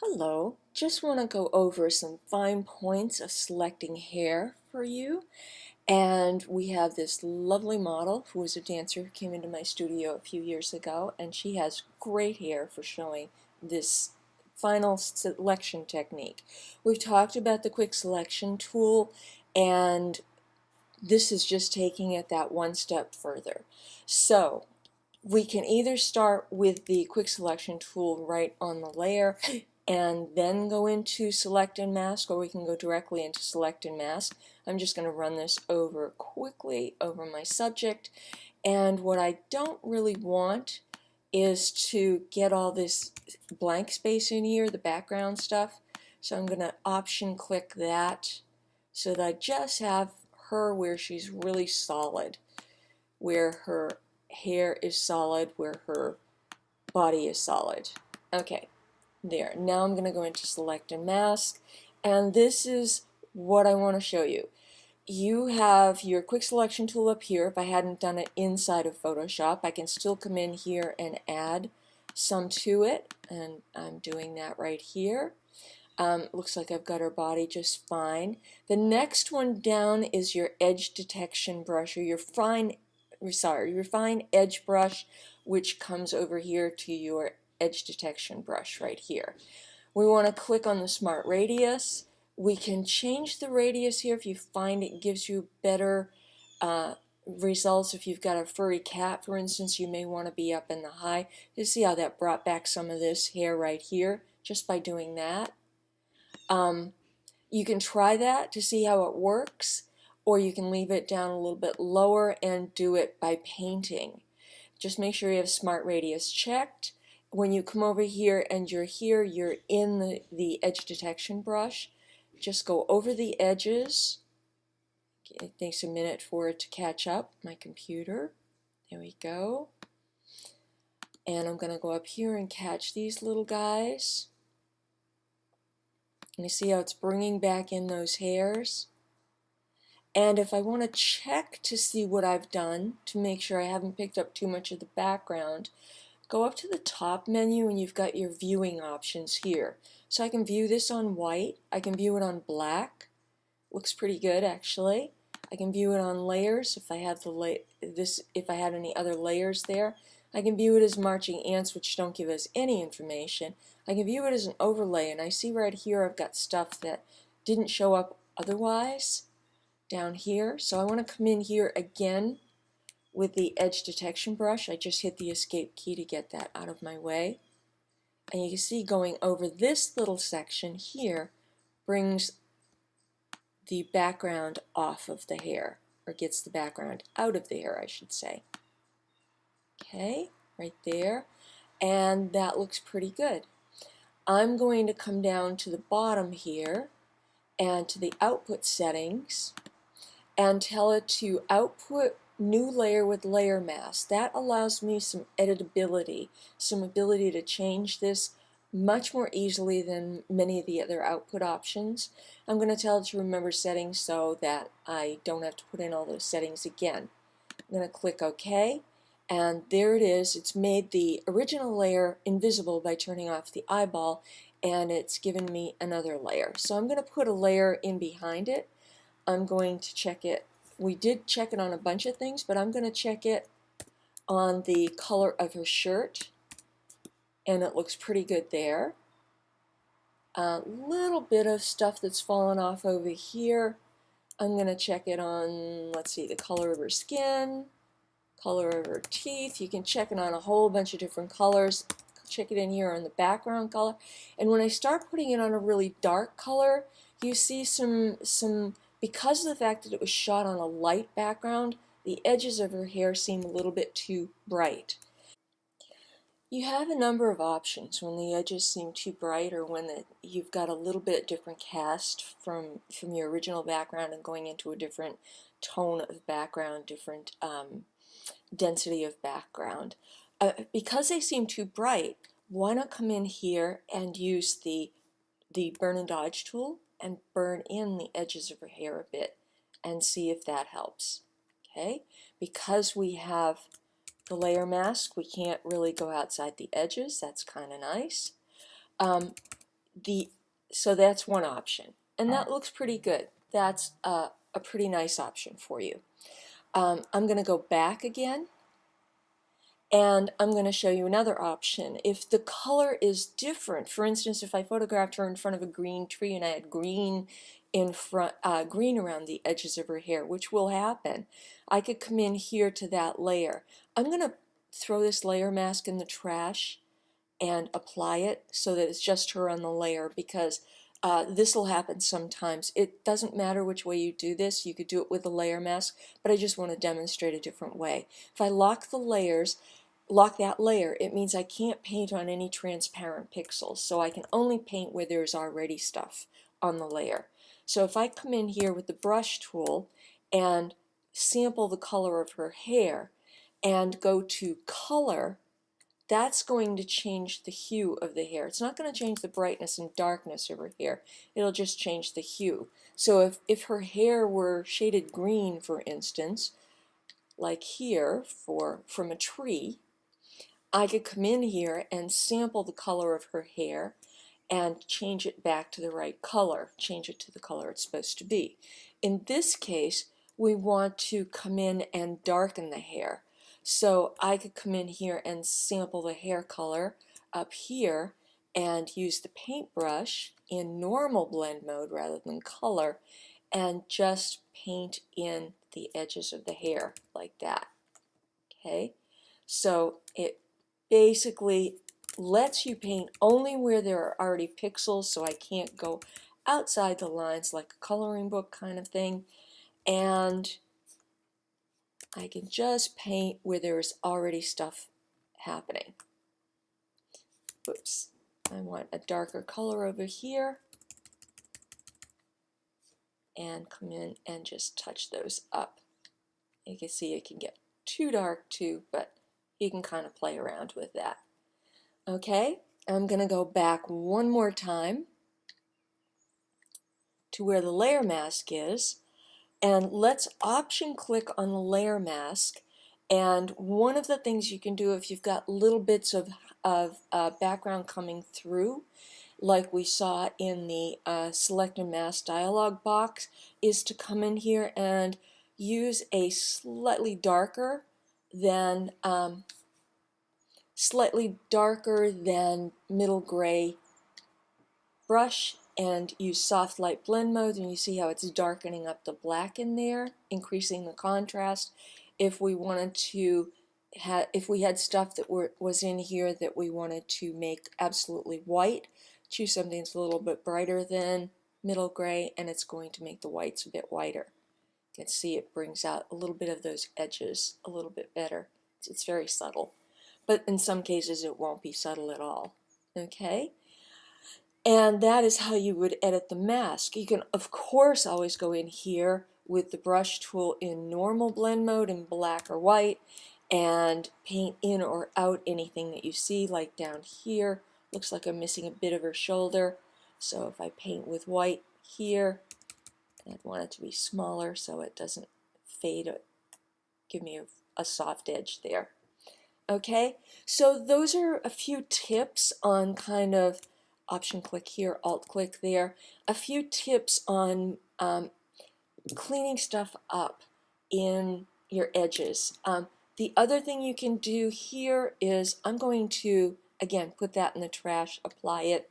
Hello, just want to go over some fine points of selecting hair for you. And we have this lovely model who was a dancer who came into my studio a few years ago, and she has great hair for showing this final selection technique. We've talked about the quick selection tool, and this is just taking it that one step further. So we can either start with the quick selection tool right on the layer and then go into select and mask, or we can go directly into select and mask. I'm just going to run this over quickly over my subject, and what I don't really want is to get all this blank space in here, the background stuff. So I'm going to option click that so that I just have her where she's really solid, where her hair is solid, where her body is solid. Okay, there. Now I'm going to go into select and mask, and this is what I want to show you. You have your quick selection tool up here. If I hadn't done it inside of Photoshop, I can still come in here and add some to it, and I'm doing that right here. Looks like I've got her body just fine. The next one down is your edge detection brush, or your fine edge brush, which comes over here to your edge detection brush right here. We want to click on the smart radius. We can change the radius here if you find it gives you better results. If you've got a furry cat, for instance, you may want to be up in the high. You see how that brought back some of this hair right here just by doing that. You can try that to see how it works, or you can leave it down a little bit lower and do it by painting. Just make sure you have smart radius checked. When you come over here and you're in the edge detection brush, just go over the edges. It takes a minute for it to catch up, my computer. There we go. And I'm going to go up here and catch these little guys. And you see how it's bringing back in those hairs? And if I want to check to see what I've done to make sure I haven't picked up too much of the background, go up to the top menu and you've got your viewing options here. So I can view this on white, I can view it on black, looks pretty good actually. I can view it on layers if I have if I had any other layers there. I can view it as marching ants, which don't give us any information. I can view it as an overlay, and I see right here I've got stuff that didn't show up otherwise down here. So I want to come in here again with the edge detection brush. I just hit the escape key to get that out of my way. And you can see going over this little section here brings the background off of the hair, or gets the background out of the hair, I should say. Okay, right there. And that looks pretty good. I'm going to come down to the bottom here and to the output settings and tell it to output new layer with layer mask. That allows me some editability, some ability to change this much more easily than many of the other output options. I'm going to tell it to remember settings so that I don't have to put in all those settings again. I'm going to click OK, and there it is. It's made the original layer invisible by turning off the eyeball, and it's given me another layer. So I'm going to put a layer in behind it. I'm going to check it. We did check it on a bunch of things, but I'm going to check it on the color of her shirt, and it looks pretty good there. A little bit of stuff that's fallen off over here. I'm going to check it on, let's see, the color of her skin, color of her teeth. You can check it on a whole bunch of different colors. Check it in here on the background color. And when I start putting it on a really dark color, you see because of the fact that it was shot on a light background, the edges of her hair seem a little bit too bright. You have a number of options when the edges seem too bright, or when you've got a little bit different cast from your original background and going into a different tone of background, different density of background. Because they seem too bright, why not come in here and use the burn and dodge tool and burn in the edges of her hair a bit and see if that helps. Okay, because we have the layer mask, we can't really go outside the edges. That's kind of nice. so that's one option, and that looks pretty good. That's a pretty nice option for you. I'm going to go back again, and I'm going to show you another option. If the color is different, for instance, if I photographed her in front of a green tree and I had green in front, green around the edges of her hair, which will happen, I could come in here to that layer. I'm going to throw this layer mask in the trash and apply it so that it's just her on the layer, because this will happen sometimes. It doesn't matter which way you do this. You could do it with a layer mask, but I just want to demonstrate a different way. If I lock the layers, lock that layer, it means I can't paint on any transparent pixels, so I can only paint where there's already stuff on the layer. So if I come in here with the brush tool and sample the color of her hair and go to color, that's going to change the hue of the hair. It's not going to change the brightness and darkness of her hair. It'll just change the hue. So if her hair were shaded green, for instance, like here from a tree, I could come in here and sample the color of her hair and change it back to the right color, change it to the color it's supposed to be. In this case, we want to come in and darken the hair. So I could come in here and sample the hair color up here and use the paintbrush in normal blend mode rather than color and just paint in the edges of the hair like that. Okay, so it basically lets you paint only where there are already pixels, so I can't go outside the lines like a coloring book kind of thing, and I can just paint where there's already stuff happening. Oops, I want a darker color over here, and come in and just touch those up. You can see it can get too dark too, but you can kind of play around with that. Okay, I'm going to go back one more time to where the layer mask is, and let's option click on the layer mask. And one of the things you can do if you've got little bits of background coming through, like we saw in the select and mask dialog box, is to come in here and use a slightly darker than middle gray brush and use soft light blend mode, and you see how it's darkening up the black in there, increasing the contrast. If we wanted to if we had stuff that was in here that we wanted to make absolutely white, choose something that's a little bit brighter than middle gray, and it's going to make the whites a bit whiter. You can see it brings out a little bit of those edges a little bit better. It's very subtle, but in some cases it won't be subtle at all. Okay? And that is how you would edit the mask. You can, of course, always go in here with the brush tool in normal blend mode in black or white and paint in or out anything that you see, like down here. Looks like I'm missing a bit of her shoulder. So if I paint with white here, I'd want it to be smaller so it doesn't fade, give me a soft edge there. Okay, so those are a few tips on kind of option click here, alt click there, a few tips on cleaning stuff up in your edges. The other thing you can do here is I'm going to, again, put that in the trash, apply it,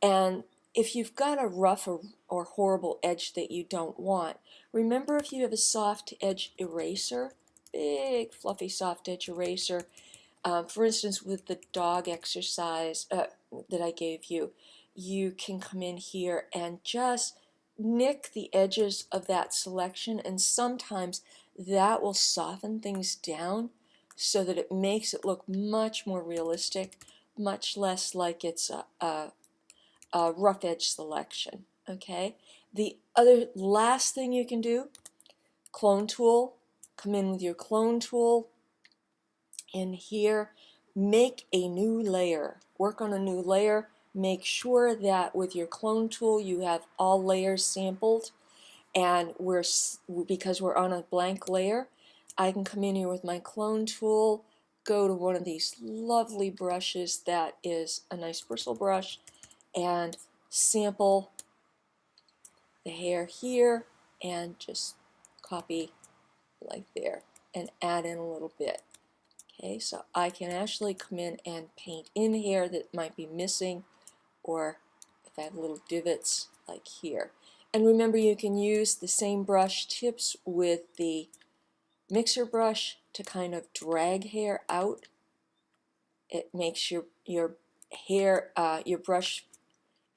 and if you've got a rough or horrible edge that you don't want, remember if you have a soft edge eraser, big fluffy soft edge eraser, for instance, with the dog exercise that I gave you, you can come in here and just nick the edges of that selection, and sometimes that will soften things down so that it makes it look much more realistic, much less like it's a rough edge selection. Okay. The other last thing you can do, clone tool, come in with your clone tool in here, make a new layer, work on a new layer, make sure that with your clone tool you have all layers sampled, and because we're on a blank layer, I can come in here with my clone tool, go to one of these lovely brushes that is a nice bristle brush, and sample the hair here and just copy like there and add in a little bit. Okay, so I can actually come in and paint in hair that might be missing, or if I have little divots like here. And remember, you can use the same brush tips with the mixer brush to kind of drag hair out. It makes your hair, your brush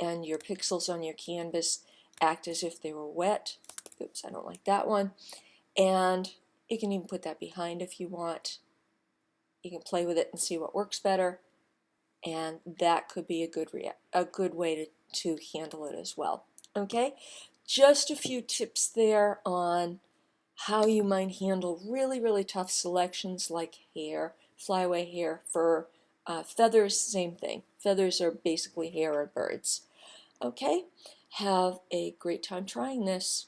and your pixels on your canvas act as if they were wet. Oops, I don't like that one. And you can even put that behind if you want. You can play with it and see what works better, and that could be a good way to handle it as well. Okay, just a few tips there on how you might handle really tough selections like hair, flyaway hair, fur, feathers, same thing. Feathers are basically hair of birds. Okay, have a great time trying this.